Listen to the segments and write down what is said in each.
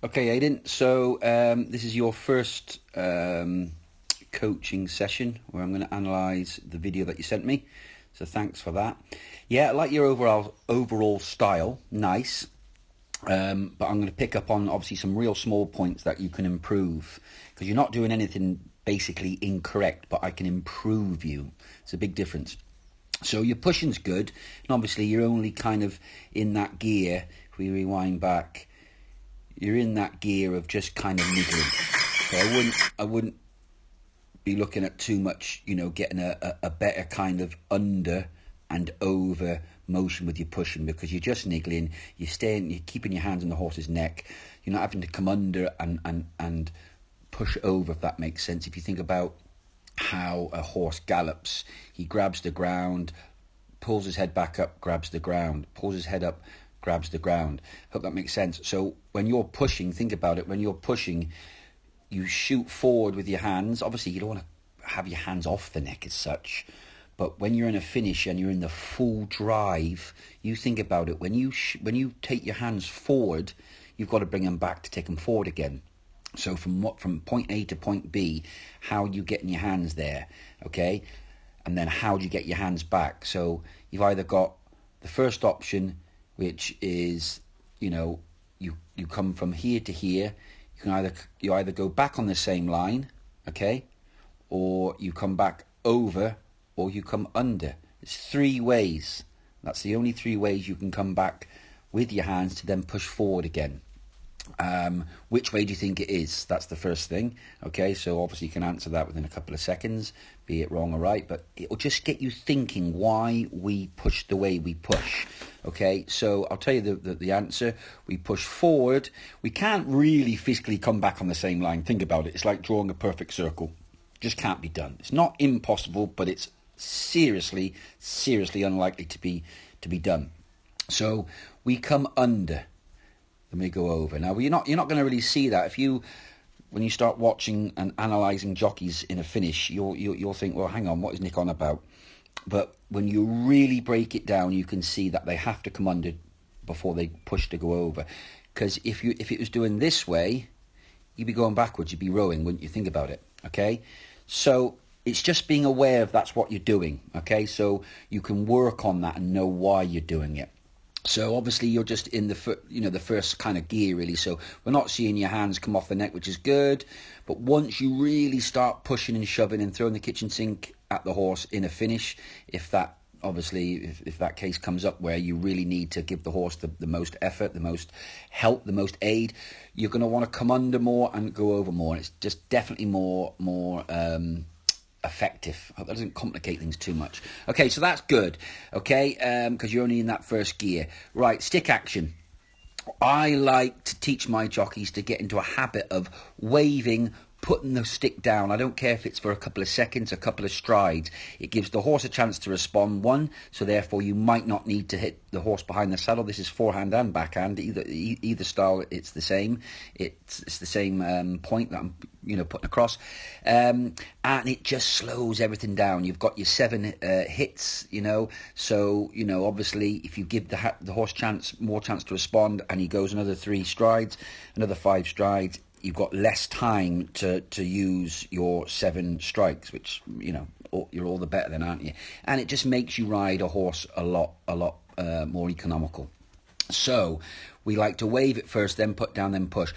Okay, Aiden, so this is your first coaching session where I'm going to analyse the video that you sent me. So thanks for that. Yeah, I like your overall style, nice. But I'm going to pick up on obviously some real small points that you can improve, because you're not doing anything basically incorrect, but I can improve you. It's a big difference. So your pushing's good, and obviously you're only kind of in that gear. If we rewind back, you're in that gear of just kind of niggling. So I wouldn't be looking at too much, getting a better kind of under and over motion with your pushing, because you're just niggling, you're keeping your hands on the horse's neck, you're not having to come under and push over, if that makes sense. If you think about how a horse gallops, he grabs the ground, pulls his head back up, grabs the ground, pulls his head up, grabs the ground. Hope that makes sense. So when you're pushing, think about it, when you're pushing, you shoot forward with your hands. Obviously you don't want to have your hands off the neck as such, but when you're in a finish and you're in the full drive, you think about it, when you take your hands forward, you've got to bring them back to take them forward again. So from point A to point B, how you getting your hands there, okay? And then how do you get your hands back? So you've either got the first option, which is, you come from here to here. You either go back on the same line, okay, or you come back over, or you come under. It's 3 ways. That's the only 3 ways you can come back with your hands to then push forward again. Which way do you think it is? That's the first thing. Okay, so obviously you can answer that within a couple of seconds, be it wrong or right, but it'll just get you thinking why we push the way we push. Okay, so I'll tell you the answer. We push forward. We can't really physically come back on the same line. Think about it. It's like drawing a perfect circle. Just can't be done. It's not impossible, but it's seriously unlikely to be done. So we come under. Let me go over. Now you're not going to really see that when you start watching and analysing jockeys in a finish. You'll think, well, hang on, what is Nick on about? But when you really break it down, you can see that they have to come under before they push to go over. Because if it was doing this way, you'd be going backwards. You'd be rowing, wouldn't you? Think about it. Okay, so it's just being aware of that's what you're doing. Okay, so you can work on that and know why you're doing it. So obviously you're just in the first kind of gear, really. So we're not seeing your hands come off the neck, which is good. But once you really start pushing and shoving and throwing the kitchen sink at the horse in a finish, if that case comes up where you really need to give the horse the most effort, the most help, the most aid, you're going to want to come under more and go over more. And it's just definitely more effective. I hope that doesn't complicate things too much. Okay, so that's good. Okay, because you're only in that first gear. Right, stick action. I like to teach my jockeys to get into a habit of waving, putting the stick down. I don't care if it's for a couple of seconds, a couple of strides. It gives the horse a chance to respond, one, so therefore you might not need to hit the horse behind the saddle. This is forehand and backhand. Either style, it's the same. It's the same point that I'm putting across. And it just slows everything down. You've got your 7 hits, so, obviously if you give the horse more chance to respond, and he goes another 3 strides, another 5 strides, you've got less time to use your 7 strikes, which, you're all the better then, aren't you? And it just makes you ride a horse a lot more economical. So we like to wave it first, then put down, then push.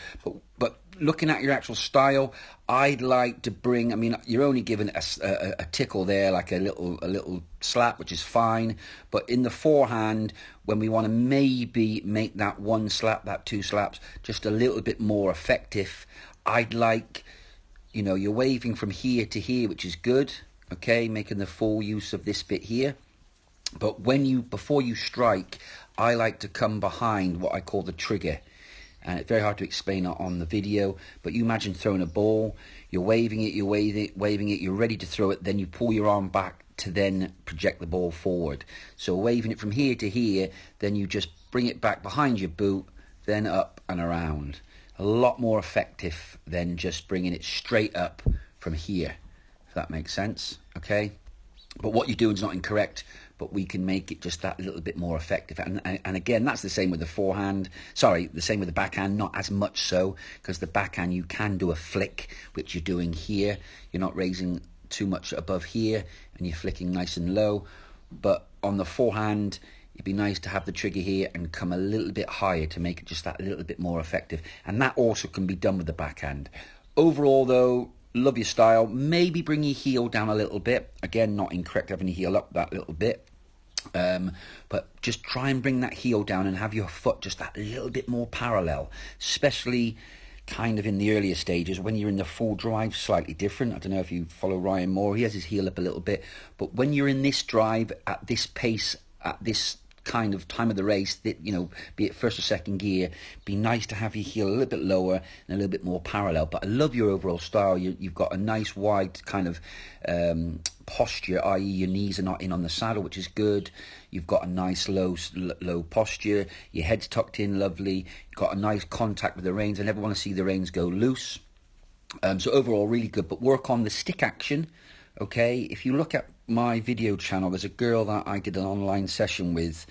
But looking at your actual style, I'd like to bring, you're only given a tickle there, like a little slap, which is fine. But in the forehand, when we want to maybe make that 1 slap, that 2 slaps, just a little bit more effective, I'd like, you're waving from here to here, which is good, okay, making the full use of this bit here. But before you strike, I like to come behind what I call the trigger. And it's very hard to explain on the video, but you imagine throwing a ball, you're waving it, you're ready to throw it, then you pull your arm back to then project the ball forward. So waving it from here to here, then you just bring it back behind your boot, then up and around. A lot more effective than just bringing it straight up from here, if that makes sense, okay? But what you're doing is not incorrect, but we can make it just that little bit more effective. And again, that's the same with the forehand. Sorry, the same with the backhand, not as much so, because the backhand you can do a flick, which you're doing here. You're not raising too much above here, and you're flicking nice and low. But on the forehand, it'd be nice to have the trigger here and come a little bit higher to make it just that little bit more effective. And that also can be done with the backhand. Overall, though, love your style. Maybe bring your heel down a little bit. Again, not incorrect having your heel up that little bit. But just try and bring that heel down and have your foot just that little bit more parallel, especially kind of in the earlier stages. When you're in the full drive, slightly different. I don't know if you follow Ryan Moore, he has his heel up a little bit, but when you're in this drive at this pace, at this kind of time of the race, that, you know, be it first or second gear, be nice to have your heel a little bit lower and a little bit more parallel. But I love your overall style. You've got a nice wide kind of posture, i.e. your knees are not in on the saddle, which is good. You've got a nice low posture, your head's tucked in lovely, you've got a nice contact with the reins. I never want to see the reins go loose. So overall really good, but work on the stick action. Okay, if you look at my video channel, there's a girl that I did an online session with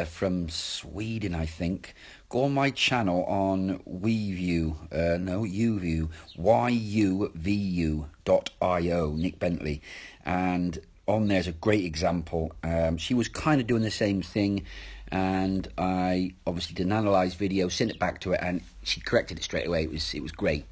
from Sweden, I think. Go on my channel on YouView, yuvu.io, Nick Bentley, and on there's a great example. She was kind of doing the same thing, and I obviously did an analysed video, sent it back to her, and she corrected it straight away. It was great.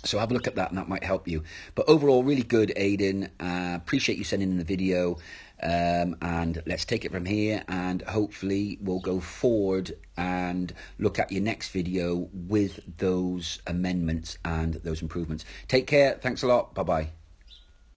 So have a look at that, and that might help you. But overall, really good, Aiden. Appreciate you sending in the video. And let's take it from here, and hopefully we'll go forward and look at your next video with those amendments and those improvements. Take care. Thanks a lot. Bye-bye.